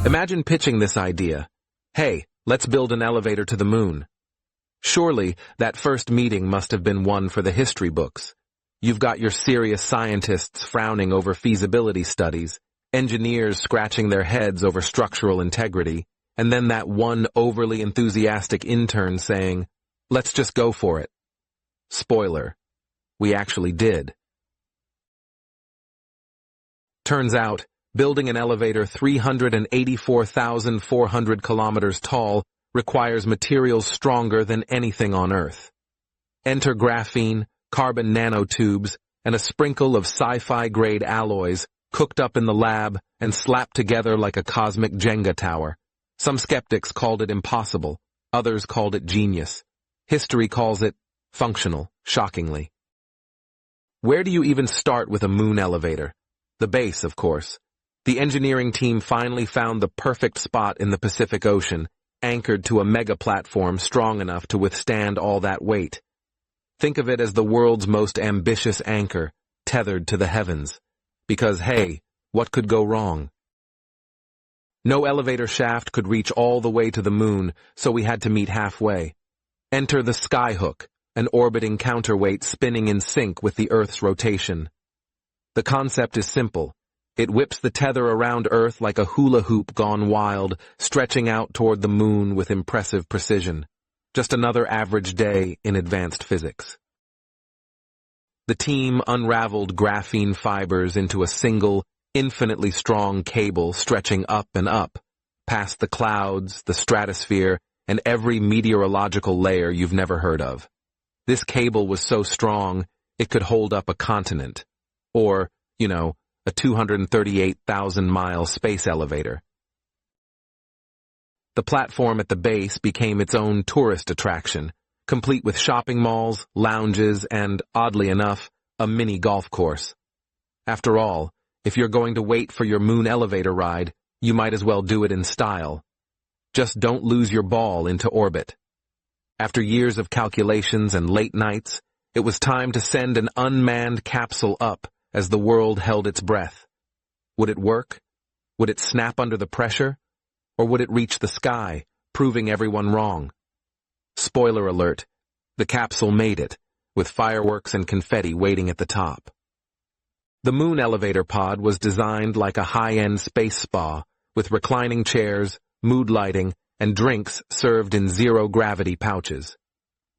Imagine pitching this idea. Hey, let's build an elevator to the moon. Surely, that first meeting must have been one for the history books. You've got your serious scientists frowning over feasibility studies, engineers scratching their heads over structural integrity, and then that one overly enthusiastic intern saying, "Let's just go for it." Spoiler, we actually did. Turns out, building an elevator 384,400 kilometers tall requires materials stronger than anything on Earth. Enter graphene, carbon nanotubes, and a sprinkle of sci-fi-grade alloys cooked up in the lab and slapped together like a cosmic Jenga tower. Some skeptics called it impossible, others called it genius. History calls it functional, shockingly. Where do you even start with a moon elevator? The base, of course. The engineering team finally found the perfect spot in the Pacific Ocean, anchored to a mega platform strong enough to withstand all that weight. Think of it as the world's most ambitious anchor, tethered to the heavens. Because, hey, what could go wrong? No elevator shaft could reach all the way to the moon, so we had to meet halfway. Enter the skyhook, an orbiting counterweight spinning in sync with the Earth's rotation. The concept is simple. It whips the tether around Earth like a hula hoop gone wild, stretching out toward the moon with impressive precision. Just another average day in advanced physics. The team unraveled graphene fibers into a single, infinitely strong cable stretching up and up, past the clouds, the stratosphere, and every meteorological layer you've never heard of. This cable was so strong, it could hold up a continent. Or, a 238,000-mile space elevator. The platform at the base became its own tourist attraction, complete with shopping malls, lounges, and, oddly enough, a mini golf course. After all, if you're going to wait for your moon elevator ride, you might as well do it in style. Just don't lose your ball into orbit. After years of calculations and late nights, it was time to send an unmanned capsule up as the world held its breath. Would it work? Would it snap under the pressure? Or would it reach the sky, proving everyone wrong? Spoiler alert, the capsule made it, with fireworks and confetti waiting at the top. The moon elevator pod was designed like a high-end space spa, with reclining chairs, mood lighting, and drinks served in zero-gravity pouches.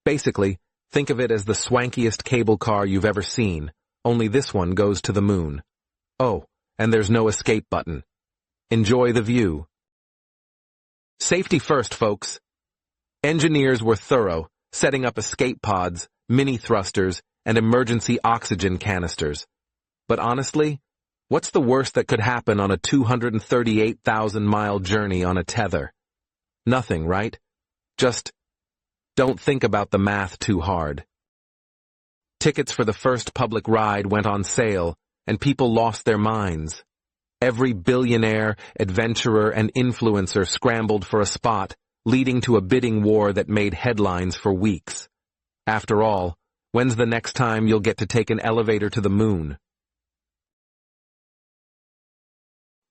Basically, think of it as the swankiest cable car you've ever seen, only this one goes to the moon. Oh, and there's no escape button. Enjoy the view. Safety first, folks. Engineers were thorough, setting up escape pods, mini thrusters, and emergency oxygen canisters. But honestly, what's the worst that could happen on a 238,000-mile journey on a tether? Nothing, right? Just don't think about the math too hard. Tickets for the first public ride went on sale, and people lost their minds. Every billionaire, adventurer, and influencer scrambled for a spot, leading to a bidding war that made headlines for weeks. After all, when's the next time you'll get to take an elevator to the moon?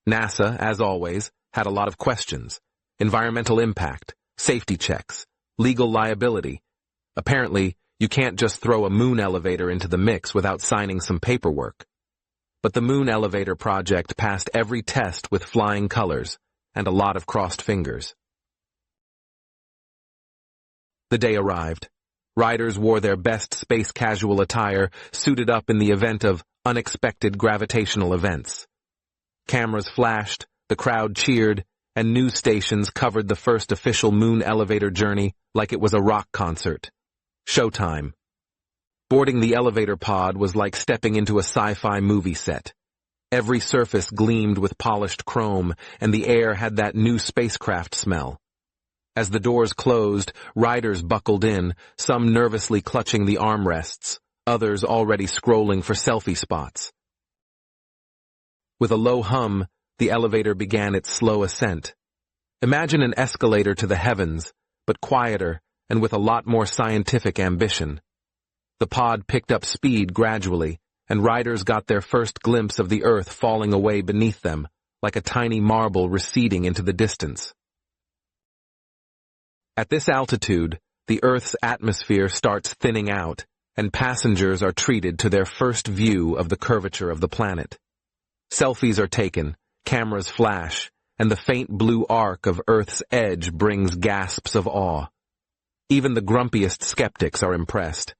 NASA, as always, had a lot of questions. Environmental impact, safety checks, legal liability. Apparently, you can't just throw a moon elevator into the mix without signing some paperwork. But the moon elevator project passed every test with flying colors, and a lot of crossed fingers. The day arrived. Riders wore their best space casual attire, suited up in the event of unexpected gravitational events. Cameras flashed, the crowd cheered, and news stations covered the first official moon elevator journey like it was a rock concert. Showtime. Boarding the elevator pod was like stepping into a sci-fi movie set. Every surface gleamed with polished chrome, and the air had that new spacecraft smell. As the doors closed, riders buckled in, some nervously clutching the armrests, others already scrolling for selfie spots. With a low hum, the elevator began its slow ascent. Imagine an escalator to the heavens, but quieter and with a lot more scientific ambition. The pod picked up speed gradually, and riders got their first glimpse of the earth falling away beneath them, like a tiny marble receding into the distance. At this altitude, the Earth's atmosphere starts thinning out, and passengers are treated to their first view of the curvature of the planet. Selfies are taken, cameras flash, and the faint blue arc of Earth's edge brings gasps of awe. Even the grumpiest skeptics are impressed.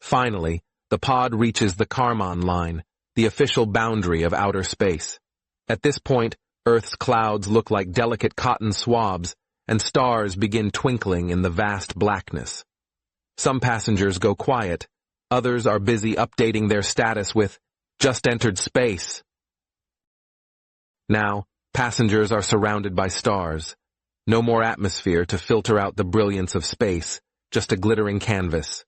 Finally, the pod reaches the Kármán line, the official boundary of outer space. At this point, Earth's clouds look like delicate cotton swabs, and stars begin twinkling in the vast blackness. Some passengers go quiet, others are busy updating their status with, "Just entered space." Now, passengers are surrounded by stars. No more atmosphere to filter out the brilliance of space, just a glittering canvas.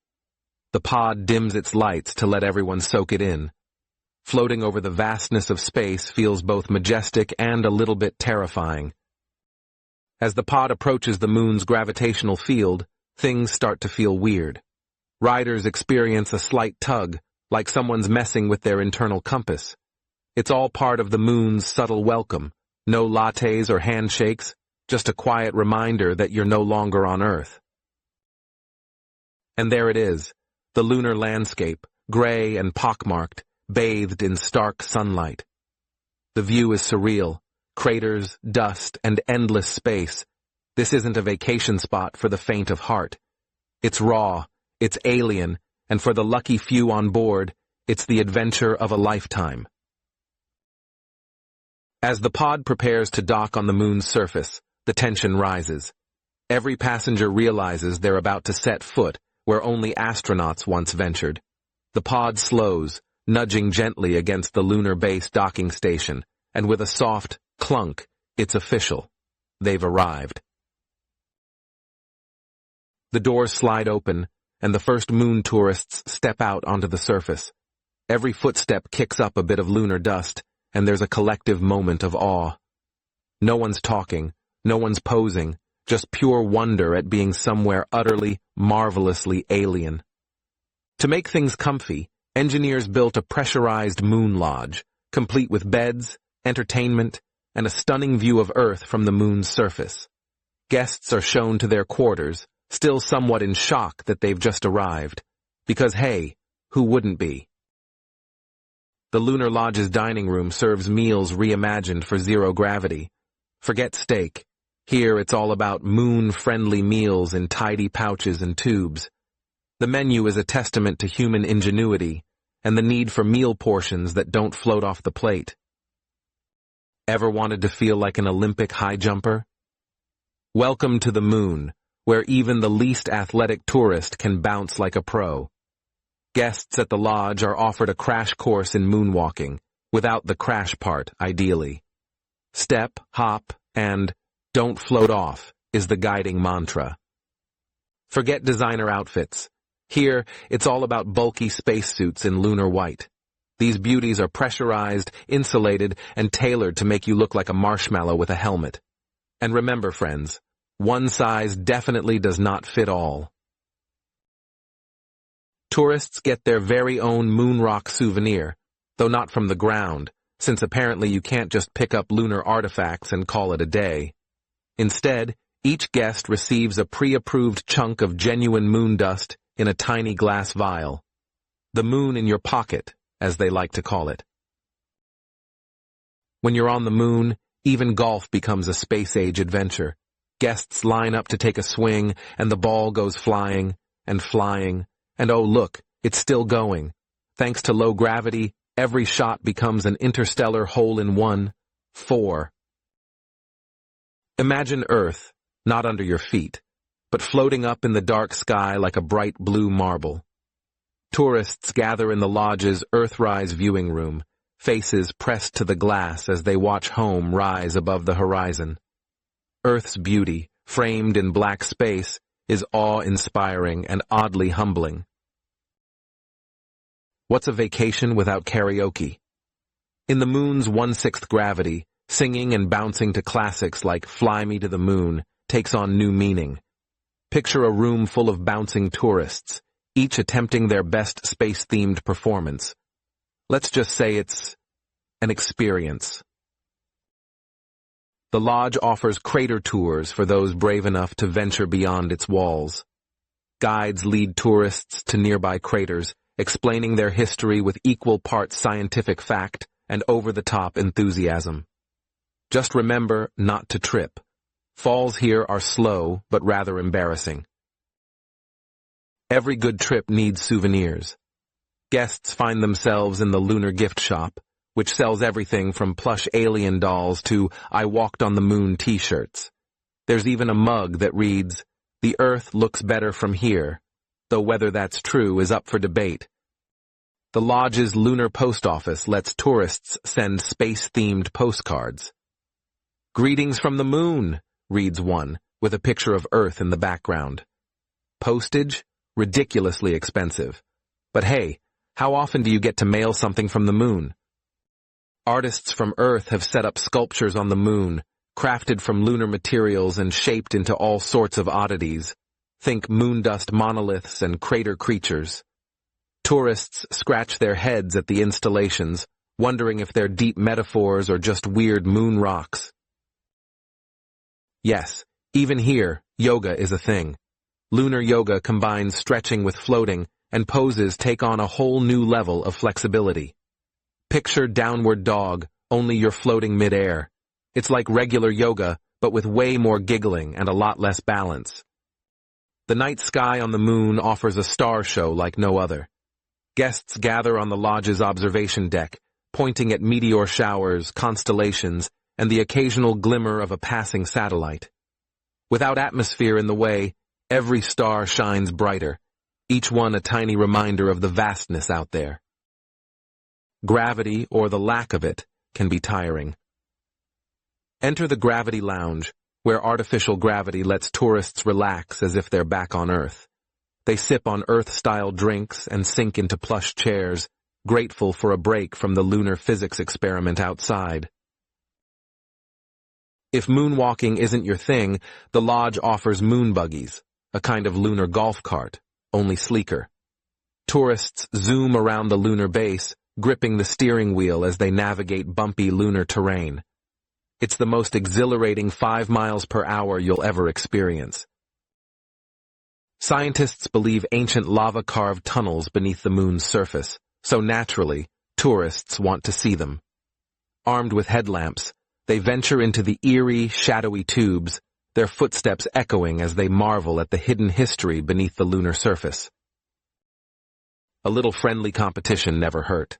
The pod dims its lights to let everyone soak it in. Floating over the vastness of space feels both majestic and a little bit terrifying. As the pod approaches the moon's gravitational field, things start to feel weird. Riders experience a slight tug, like someone's messing with their internal compass. It's all part of the moon's subtle welcome. No lattes or handshakes, just a quiet reminder that you're no longer on Earth. And there it is, the lunar landscape, gray and pockmarked, bathed in stark sunlight. The view is surreal. Craters, dust, and endless space. This isn't a vacation spot for the faint of heart. It's raw, it's alien, and for the lucky few on board, it's the adventure of a lifetime. As the pod prepares to dock on the moon's surface, the tension rises. Every passenger realizes they're about to set foot where only astronauts once ventured. The pod slows, nudging gently against the lunar base docking station, and with a soft clunk, it's official. They've arrived. The doors slide open, and the first moon tourists step out onto the surface. Every footstep kicks up a bit of lunar dust, and there's a collective moment of awe. No one's talking, no one's posing, just pure wonder at being somewhere utterly, marvelously alien. To make things comfy, engineers built a pressurized moon lodge, complete with beds, entertainment, and a stunning view of Earth from the moon's surface. Guests are shown to their quarters, still somewhat in shock that they've just arrived. Because hey, who wouldn't be? The Lunar Lodge's dining room serves meals reimagined for zero gravity. Forget steak. Here it's all about moon-friendly meals in tidy pouches and tubes. The menu is a testament to human ingenuity and the need for meal portions that don't float off the plate. Ever wanted to feel like an Olympic high jumper? Welcome to the moon, where even the least athletic tourist can bounce like a pro. Guests at the lodge are offered a crash course in moonwalking, without the crash part, ideally. Step, hop, and don't float off is the guiding mantra. Forget designer outfits. Here, it's all about bulky spacesuits in lunar white. These beauties are pressurized, insulated, and tailored to make you look like a marshmallow with a helmet. And remember, friends, one size definitely does not fit all. Tourists get their very own moon rock souvenir, though not from the ground, since apparently you can't just pick up lunar artifacts and call it a day. Instead, each guest receives a pre-approved chunk of genuine moon dust in a tiny glass vial. The moon in your pocket, as they like to call it. When you're on the moon, even golf becomes a space-age adventure. Guests line up to take a swing, and the ball goes flying, and oh look, it's still going. Thanks to low gravity, every shot becomes an interstellar hole-in-one. 4. Imagine Earth, not under your feet, but floating up in the dark sky like a bright blue marble. Tourists gather in the lodge's Earthrise viewing room, faces pressed to the glass as they watch home rise above the horizon. Earth's beauty, framed in black space, is awe-inspiring and oddly humbling. What's a vacation without karaoke? In the moon's 1/6 gravity, singing and bouncing to classics like Fly Me to the Moon takes on new meaning. Picture a room full of bouncing tourists, each attempting their best space-themed performance. Let's just say it's an experience. The lodge offers crater tours for those brave enough to venture beyond its walls. Guides lead tourists to nearby craters, explaining their history with equal parts scientific fact and over-the-top enthusiasm. Just remember not to trip. Falls here are slow, but rather embarrassing. Every good trip needs souvenirs. Guests find themselves in the lunar gift shop, which sells everything from plush alien dolls to I walked on the moon t-shirts. There's even a mug that reads, "The Earth looks better from here," though whether that's true is up for debate. The lodge's lunar post office lets tourists send space-themed postcards. "Greetings from the moon," reads one, with a picture of Earth in the background. Postage? Ridiculously expensive. But hey, how often do you get to mail something from the moon? Artists from Earth have set up sculptures on the moon, crafted from lunar materials and shaped into all sorts of oddities. Think moon dust monoliths and crater creatures. Tourists scratch their heads at the installations, wondering if they're deep metaphors or just weird moon rocks. Yes, even here, yoga is a thing. Lunar yoga combines stretching with floating, and poses take on a whole new level of flexibility. Picture downward dog, only you're floating mid-air. It's like regular yoga, but with way more giggling and a lot less balance. The night sky on the moon offers a star show like no other. Guests gather on the lodge's observation deck, pointing at meteor showers, constellations, and the occasional glimmer of a passing satellite. Without atmosphere in the way, every star shines brighter, each one a tiny reminder of the vastness out there. Gravity, or the lack of it, can be tiring. Enter the Gravity Lounge, where artificial gravity lets tourists relax as if they're back on Earth. They sip on Earth-style drinks and sink into plush chairs, grateful for a break from the lunar physics experiment outside. If moonwalking isn't your thing, the lodge offers moon buggies, a kind of lunar golf cart, only sleeker. Tourists zoom around the lunar base, gripping the steering wheel as they navigate bumpy lunar terrain. It's the most exhilarating 5 miles per hour you'll ever experience. Scientists believe ancient lava carved tunnels beneath the moon's surface, so naturally, tourists want to see them. Armed with headlamps, they venture into the eerie, shadowy tubes, their footsteps echoing as they marvel at the hidden history beneath the lunar surface. A little friendly competition never hurt.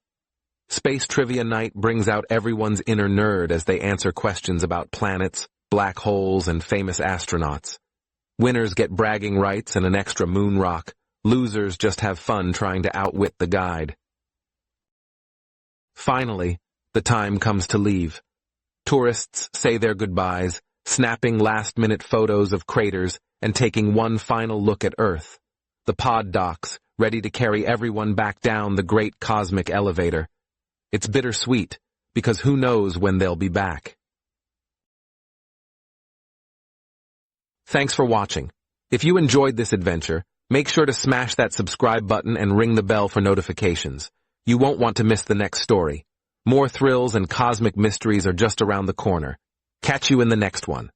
Space Trivia Night brings out everyone's inner nerd as they answer questions about planets, black holes, and famous astronauts. Winners get bragging rights and an extra moon rock. Losers just have fun trying to outwit the guide. Finally, the time comes to leave. Tourists say their goodbyes, snapping last-minute photos of craters and taking one final look at Earth. The pod docks, ready to carry everyone back down the great cosmic elevator. It's bittersweet, because who knows when they'll be back. Thanks for watching. If you enjoyed this adventure, make sure to smash that subscribe button and ring the bell for notifications. You won't want to miss the next story. More thrills and cosmic mysteries are just around the corner. Catch you in the next one.